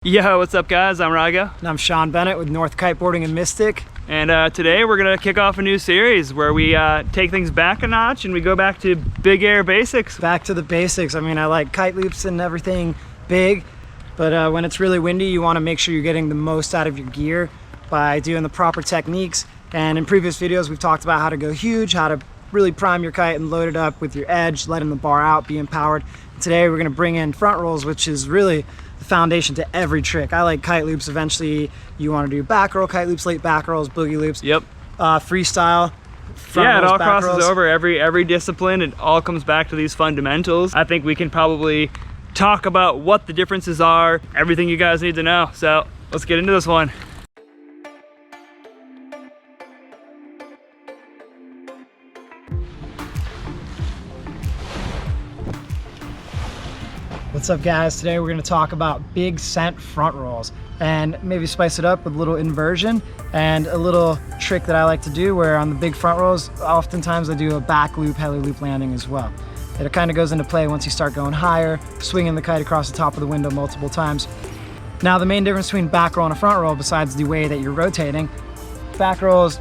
Yo, what's up guys? I'm Raga. And I'm Sean Bennett with North Kiteboarding in Mystic. And today we're gonna kick off a new series where we take things back a notch and we go back to big air basics. Back to the basics. I mean, I like kite loops and everything big, but when it's really windy, you wanna make sure you're getting the most out of your gear by doing the proper techniques. And in previous videos, we've talked about how to go huge, how to really prime your kite and load it up with your edge, letting the bar out, be empowered. Today, we're gonna bring in front rolls, which is really the foundation to every trick. I like kite loops. Eventually, you want to do back roll kite loops, late back rolls, boogie loops. Yep. Freestyle. Yeah, it rolls, all back crosses rolls. over every discipline. It all comes back to these fundamentals. I think we can probably talk about what the differences are, everything you guys need to know. So let's get into this one. What's up guys? Today we're going to talk about big sent front rolls and maybe spice it up with a little inversion and a little trick that I like to do where on the big front rolls, oftentimes I do a back loop, heli loop landing as well. It kind of goes into play once you start going higher, swinging the kite across the top of the window multiple times. Now the main difference between back roll and a front roll, besides the way that you're rotating, back rolls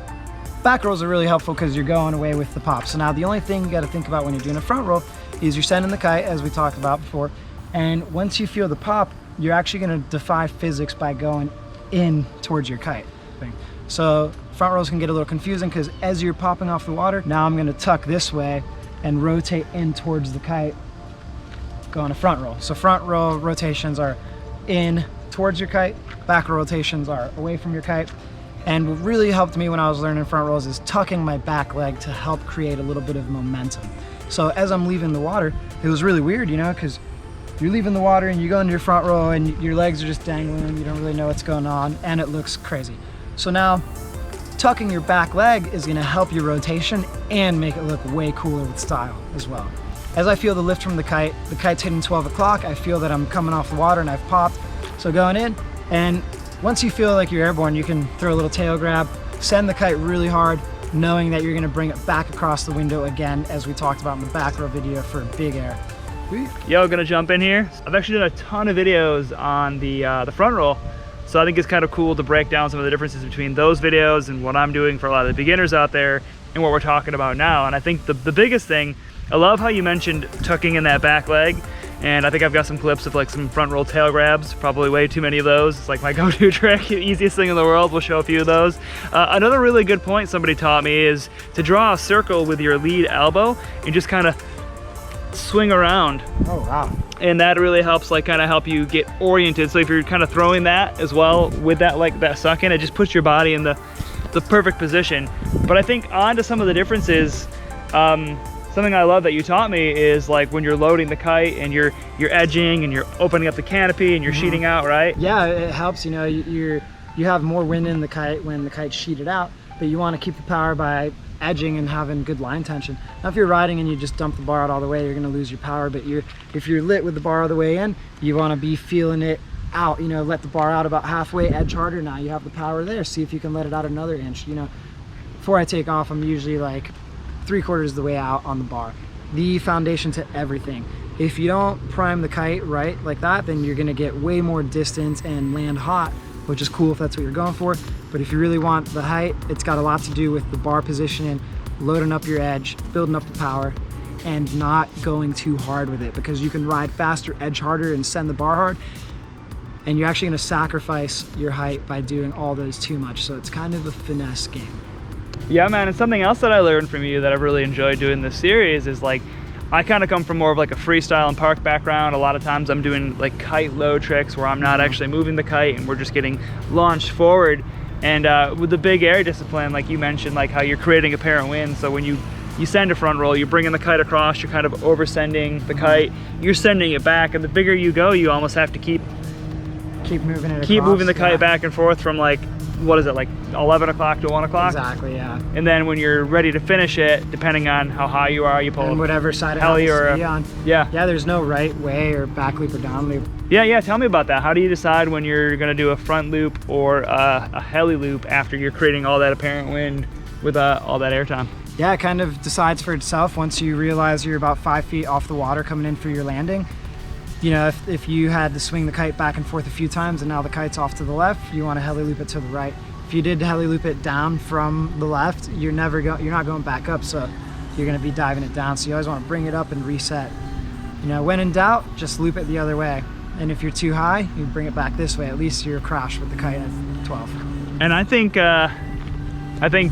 are really helpful because you're going away with the pop. So now the only thing you got to think about when you're doing a front roll is you're sending the kite, as we talked about before, and once you feel the pop, you're actually going to defy physics by going in towards your kite. So front rolls can get a little confusing because as you're popping off the water, now I'm going to tuck this way and rotate in towards the kite, going a front roll. So front roll rotations are in towards your kite, back roll rotations are away from your kite. And what really helped me when I was learning front rolls is tucking my back leg to help create a little bit of momentum. So as I'm leaving the water, it was really weird, you know, because you're leaving the water and you go into your front row and your legs are just dangling, you don't really know what's going on, and it looks crazy. So now, tucking your back leg is gonna help your rotation and make it look way cooler with style as well. As I feel the lift from the kite's hitting 12 o'clock, I feel that I'm coming off the water and I've popped. So going in, and once you feel like you're airborne, you can throw a little tail grab, send the kite really hard, knowing that you're gonna bring it back across the window again, as we talked about in the back row video for big air. Yo, gonna jump in here. I've actually done a ton of videos on the front roll, so I think it's kind of cool to break down some of the differences between those videos and what I'm doing for a lot of the beginners out there and what we're talking about now. And I think the biggest thing, I love how you mentioned tucking in that back leg, and I think I've got some clips of like some front roll tail grabs, probably way too many of those. It's like my go-to trick, easiest thing in the world. We'll show a few of those. Another really good point somebody taught me is to draw a circle with your lead elbow and just kind of swing around. Oh wow. And that really helps help you get oriented. So if you're kind of throwing that as well with that suck in, it just puts your body in the perfect position. But I think on to some of the differences, something I love that you taught me is like when you're loading the kite and you're edging and you're opening up the canopy and you're sheeting out, right? Yeah, it helps, you know, you have more wind in the kite when the kite's sheeted out, but you want to keep the power by edging and having good line tension. Now if you're riding and you just dump the bar out all the way, you're going to lose your power, but if you're lit with the bar all the way in, you want to be feeling it out, you know, let the bar out about halfway, edge harder. Now you have the power there, see if you can let it out another inch. You know, before I take off, I'm usually like 3/4 of the way out on the bar. The foundation to everything. If you don't prime the kite right like that, then you're going to get way more distance and land hot, which is cool if that's what you're going for. But if you really want the height, it's got a lot to do with the bar positioning, loading up your edge, building up the power, and not going too hard with it, because you can ride faster, edge harder, and send the bar hard, and you're actually gonna sacrifice your height by doing all those too much. So it's kind of a finesse game. Yeah, man, and something else that I learned from you that I've really enjoyed doing this series is like, I kind of come from more of like a freestyle and park background. A lot of times I'm doing like kite low tricks where I'm not actually moving the kite and we're just getting launched forward. And with the big air discipline, like you mentioned, like how you're creating apparent wind. So when you send a front roll, you're bringing the kite across, you're kind of oversending the kite, you're sending it back, and the bigger you go, you almost have to keep moving it keep across, moving the kite back and forth from like, what is it, like 11 o'clock to 1 o'clock? Exactly, yeah. And then when you're ready to finish it, depending on how high you are, you pull And whatever side it heli happens or to be on. Yeah. Yeah, there's no right way or back loop or down loop. Yeah, tell me about that. How do you decide when you're gonna do a front loop or a heli loop after you're creating all that apparent wind with all that airtime? Yeah, it kind of decides for itself once you realize you're about 5 feet off the water coming in for your landing. You know, if you had to swing the kite back and forth a few times and now the kite's off to the left, you want to heli loop it to the right. If you did heli loop it down from the left, you're not going back up, so you're going to be diving it down. So you always want to bring it up and reset. You know, when in doubt, just loop it the other way. And if you're too high, you bring it back this way. At least you're crash with the kite at 12. And I think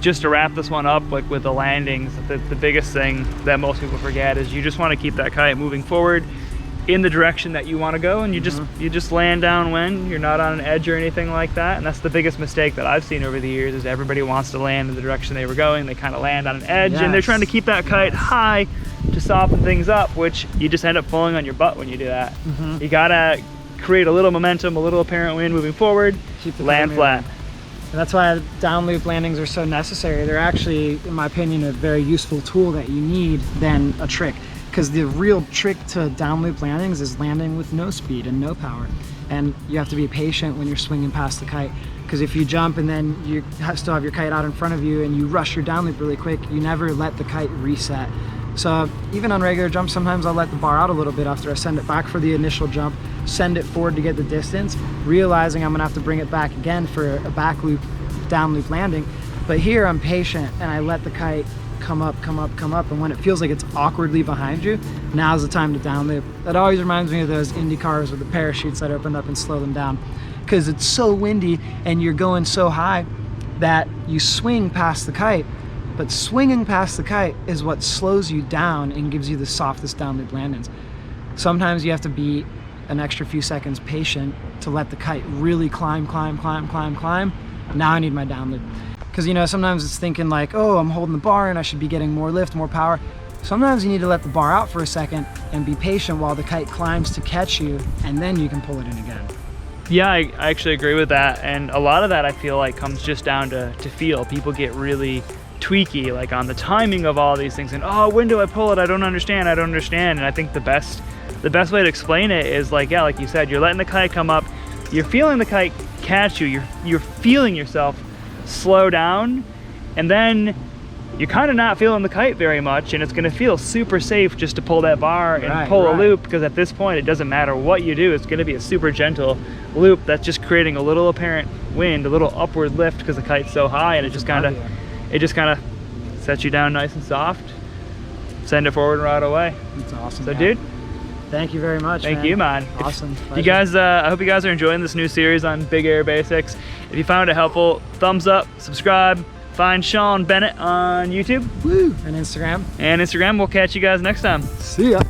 just to wrap this one up, like with the landings, the biggest thing that most people forget is you just want to keep that kite moving forward in the direction that you want to go, and you just land downwind. You're not on an edge or anything like that. And that's the biggest mistake that I've seen over the years, is everybody wants to land in the direction they were going. They kind of land on an edge, and they're trying to keep that kite high to soften things up, which you just end up falling on your butt when you do that. You gotta create a little momentum, a little apparent wind moving forward, land flat. And that's why down loop landings are so necessary. They're actually, in my opinion, a very useful tool that you need than a trick. Because the real trick to down loop landings is landing with no speed and no power. And you have to be patient when you're swinging past the kite. Because if you jump and then you still have your kite out in front of you and you rush your down loop really quick, you never let the kite reset. So even on regular jumps, sometimes I'll let the bar out a little bit after I send it back for the initial jump, send it forward to get the distance, realizing I'm gonna have to bring it back again for a back loop, down loop landing. But here I'm patient and I let the kite come up, and when it feels like it's awkwardly behind you, now's the time to down loop. That always reminds me of those Indy cars with the parachutes that opened up and slow them down, because it's so windy and you're going so high that you swing past the kite, but swinging past the kite is what slows you down and gives you the softest down loop landings. Sometimes you have to be an extra few seconds patient to let the kite really climb. Now I need my down loop. Because, you know, sometimes it's thinking like, oh, I'm holding the bar and I should be getting more lift, more power. Sometimes you need to let the bar out for a second and be patient while the kite climbs to catch you, and then you can pull it in again. Yeah, I actually agree with that. And a lot of that I feel like comes just down to feel. People get really tweaky like on the timing of all these things, and oh, when do I pull it? I don't understand. And I think the best way to explain it is like, yeah, like you said, you're letting the kite come up, you're feeling the kite catch you, you're feeling yourself slow down, and then you're kind of not feeling the kite very much, and it's going to feel super safe just to pull that bar and pull a loop, because at this point it doesn't matter what you do, it's going to be a super gentle loop that's just creating a little apparent wind, a little upward lift, because the kite's so high, and it just kind of sets you down nice and soft, send it forward right away. That's awesome. So dude, thank you very much. Thank you, man. Awesome. You guys, I hope you guys are enjoying this new series on Big Air Basics. If you found it helpful, thumbs up, subscribe, find Sean Bennett on YouTube. Woo! And Instagram. We'll catch you guys next time. See ya.